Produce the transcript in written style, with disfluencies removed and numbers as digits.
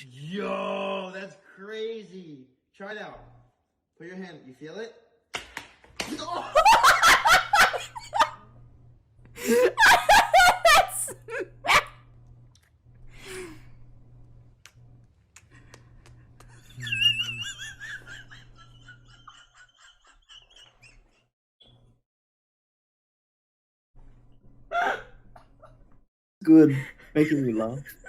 Yo, that's crazy. Try it out. Put your hand. You feel it? Good, making me laugh.